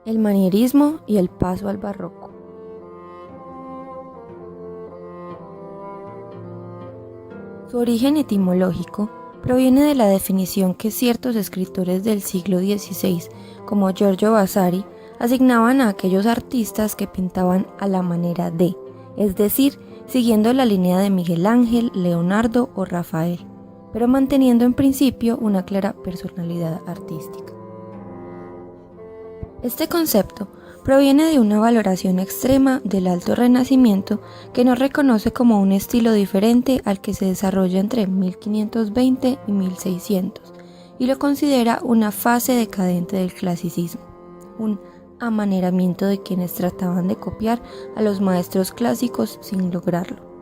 El manierismo y el paso al barroco. Su origen etimológico proviene de la definición que ciertos escritores del siglo XVI, como Giorgio Vasari, asignaban a aquellos artistas que pintaban a la manera de, es decir, siguiendo la línea de Miguel Ángel, Leonardo o Rafael, pero manteniendo en principio una clara personalidad artística. Este concepto proviene de una valoración extrema del Alto Renacimiento que no reconoce como un estilo diferente al que se desarrolla entre 1520 y 1600 y lo considera una fase decadente del clasicismo, un amaneramiento de quienes trataban de copiar a los maestros clásicos sin lograrlo.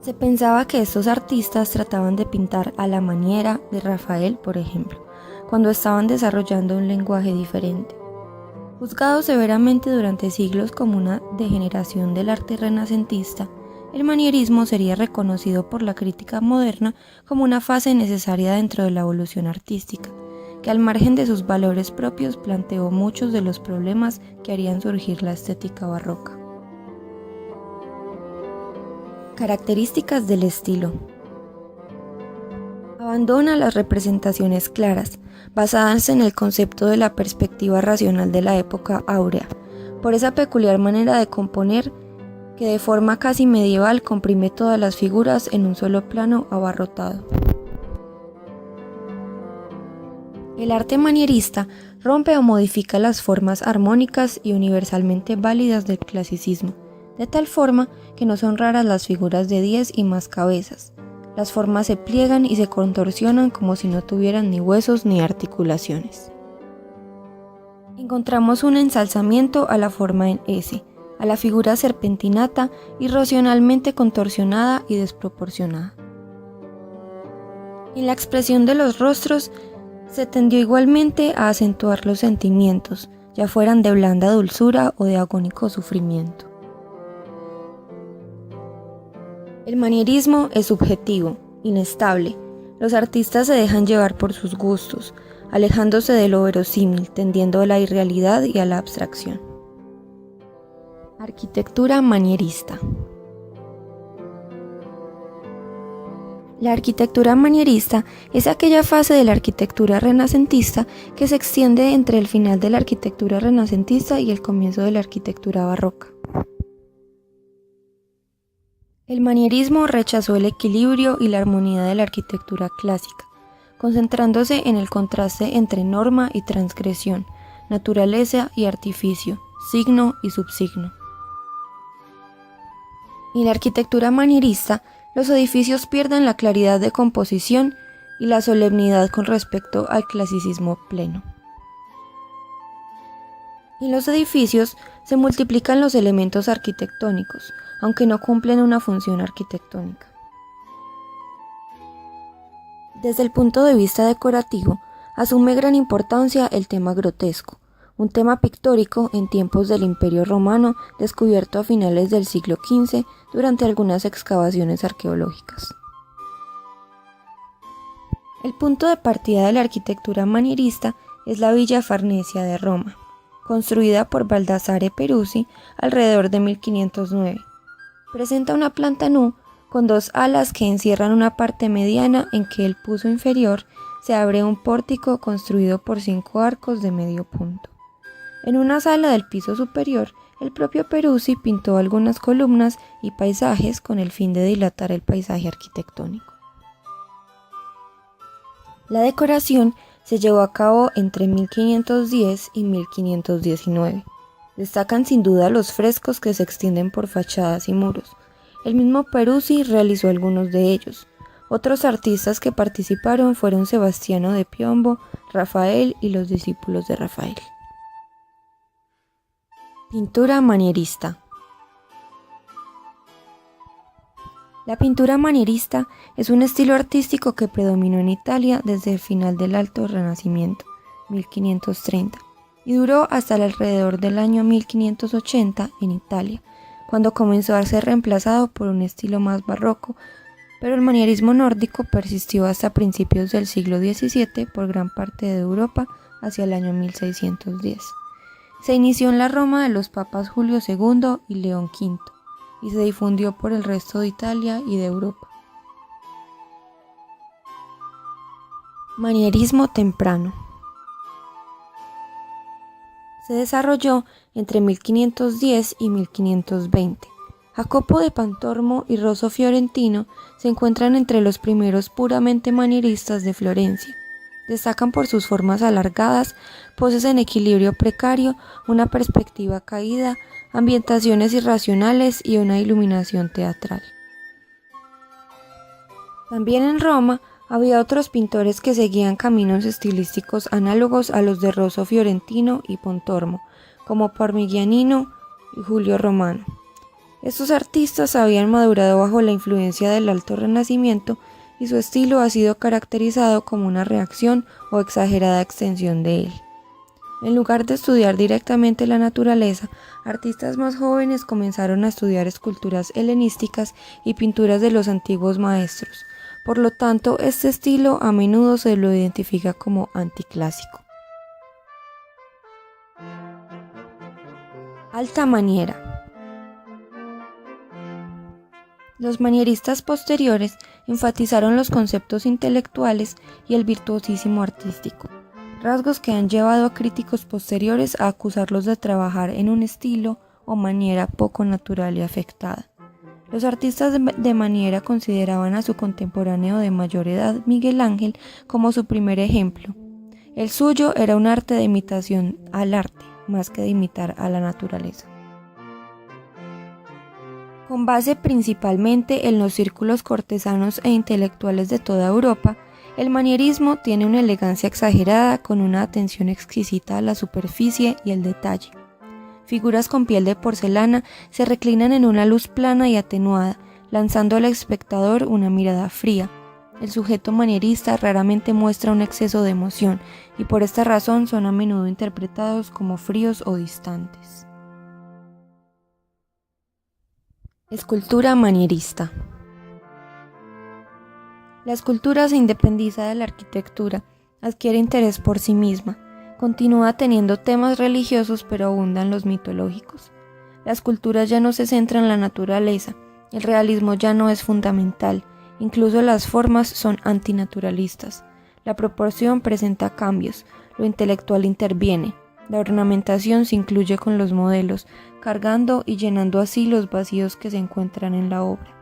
Se pensaba que estos artistas trataban de pintar a la manera de Rafael, por ejemplo, cuando estaban desarrollando un lenguaje diferente. Juzgado severamente durante siglos como una degeneración del arte renacentista, el manierismo sería reconocido por la crítica moderna como una fase necesaria dentro de la evolución artística, que al margen de sus valores propios planteó muchos de los problemas que harían surgir la estética barroca. Características del estilo. Abandona las representaciones claras, basadas en el concepto de la perspectiva racional de la época áurea, por esa peculiar manera de componer que de forma casi medieval comprime todas las figuras en un solo plano abarrotado. El arte manierista rompe o modifica las formas armónicas y universalmente válidas del clasicismo, de tal forma que no son raras las figuras de 10 y más cabezas. Las formas se pliegan y se contorsionan como si no tuvieran ni huesos ni articulaciones. Encontramos un ensalzamiento a la forma en S, a la figura serpentinata, irracionalmente contorsionada y desproporcionada. En la expresión de los rostros se tendió igualmente a acentuar los sentimientos, ya fueran de blanda dulzura o de agónico sufrimiento. El manierismo es subjetivo, inestable. Los artistas se dejan llevar por sus gustos, alejándose de lo verosímil, tendiendo a la irrealidad y a la abstracción. Arquitectura manierista. La arquitectura manierista es aquella fase de la arquitectura renacentista que se extiende entre el final de la arquitectura renacentista y el comienzo de la arquitectura barroca. El manierismo rechazó el equilibrio y la armonía de la arquitectura clásica, concentrándose en el contraste entre norma y transgresión, naturaleza y artificio, signo y subsigno. En la arquitectura manierista, los edificios pierden la claridad de composición y la solemnidad con respecto al clasicismo pleno. En los edificios se multiplican los elementos arquitectónicos, aunque no cumplen una función arquitectónica. Desde el punto de vista decorativo, asume gran importancia el tema grotesco, un tema pictórico en tiempos del Imperio Romano descubierto a finales del siglo XV durante algunas excavaciones arqueológicas. El punto de partida de la arquitectura manierista es la Villa Farnesia de Roma, construida por Baldassare Peruzzi alrededor de 1509. Presenta una planta nú con dos alas que encierran una parte mediana en que el piso inferior se abre un pórtico construido por 5 arcos de medio punto. En una sala del piso superior, el propio Peruzzi pintó algunas columnas y paisajes con el fin de dilatar el paisaje arquitectónico. La decoración se llevó a cabo entre 1510 y 1519. Destacan sin duda los frescos que se extienden por fachadas y muros. El mismo Peruzzi realizó algunos de ellos. Otros artistas que participaron fueron Sebastiano de Piombo, Rafael y los discípulos de Rafael. Pintura manierista. La pintura manierista es un estilo artístico que predominó en Italia desde el final del Alto Renacimiento, 1530, y duró hasta alrededor del año 1580 en Italia, cuando comenzó a ser reemplazado por un estilo más barroco, pero el manierismo nórdico persistió hasta principios del siglo XVII por gran parte de Europa, hacia el año 1610. Se inició en la Roma de los papas Julio II y León V y se difundió por el resto de Italia y de Europa. Manierismo temprano. Se desarrolló entre 1510 y 1520. Jacopo de Pontormo y Rosso Fiorentino se encuentran entre los primeros puramente manieristas de Florencia. Destacan por sus formas alargadas, poses en equilibrio precario, una perspectiva caída, ambientaciones irracionales y una iluminación teatral. También en Roma había otros pintores que seguían caminos estilísticos análogos a los de Rosso Fiorentino y Pontormo, como Parmigianino y Julio Romano. Estos artistas habían madurado bajo la influencia del Alto Renacimiento y su estilo ha sido caracterizado como una reacción o exagerada extensión de él. En lugar de estudiar directamente la naturaleza, artistas más jóvenes comenzaron a estudiar esculturas helenísticas y pinturas de los antiguos maestros. Por lo tanto, este estilo a menudo se lo identifica como anticlásico. Alta maniera. Los manieristas posteriores enfatizaron los conceptos intelectuales y el virtuosismo artístico, rasgos que han llevado a críticos posteriores a acusarlos de trabajar en un estilo o maniera poco natural y afectada. Los artistas de maniera consideraban a su contemporáneo de mayor edad, Miguel Ángel, como su primer ejemplo. El suyo era un arte de imitación al arte, más que de imitar a la naturaleza. Con base principalmente en los círculos cortesanos e intelectuales de toda Europa, el manierismo tiene una elegancia exagerada con una atención exquisita a la superficie y el detalle. Figuras con piel de porcelana se reclinan en una luz plana y atenuada, lanzando al espectador una mirada fría. El sujeto manierista raramente muestra un exceso de emoción y por esta razón son a menudo interpretados como fríos o distantes. Escultura manierista. La escultura se independiza de la arquitectura, adquiere interés por sí misma, continúa teniendo temas religiosos pero abundan los mitológicos. La escultura ya no se centra en la naturaleza, el realismo ya no es fundamental, incluso las formas son antinaturalistas. La proporción presenta cambios, lo intelectual interviene, la ornamentación se incluye con los modelos, cargando y llenando así los vacíos que se encuentran en la obra.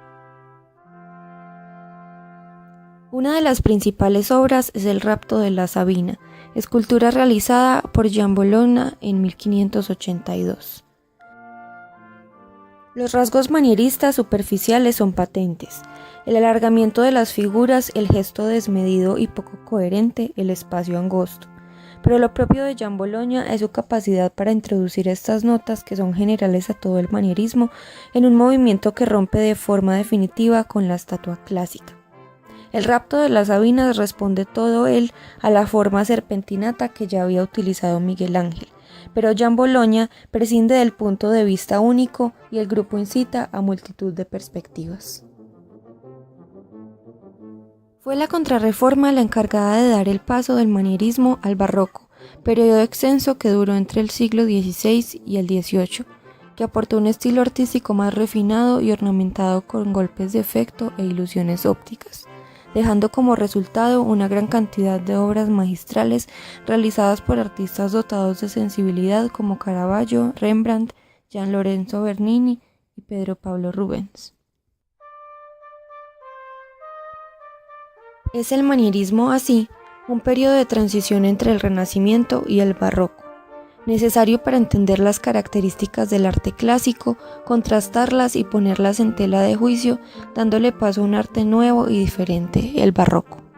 Una de las principales obras es El rapto de la Sabina, escultura realizada por Gian Bologna en 1582. Los rasgos manieristas superficiales son patentes, el alargamiento de las figuras, el gesto desmedido y poco coherente, el espacio angosto. Pero lo propio de Gian Bologna es su capacidad para introducir estas notas que son generales a todo el manierismo en un movimiento que rompe de forma definitiva con la estatua clásica. El rapto de las Sabinas responde todo él a la forma serpentinata que ya había utilizado Miguel Ángel, pero Gian Bologna prescinde del punto de vista único y el grupo incita a multitud de perspectivas. Fue la Contrarreforma la encargada de dar el paso del manierismo al barroco, periodo extenso que duró entre el siglo XVI y el XVIII, que aportó un estilo artístico más refinado y ornamentado con golpes de efecto e ilusiones ópticas, dejando como resultado una gran cantidad de obras magistrales realizadas por artistas dotados de sensibilidad como Caravaggio, Rembrandt, Gian Lorenzo Bernini y Pedro Pablo Rubens. Es el manierismo así un periodo de transición entre el Renacimiento y el Barroco, necesario para entender las características del arte clásico, contrastarlas y ponerlas en tela de juicio, dándole paso a un arte nuevo y diferente, el Barroco.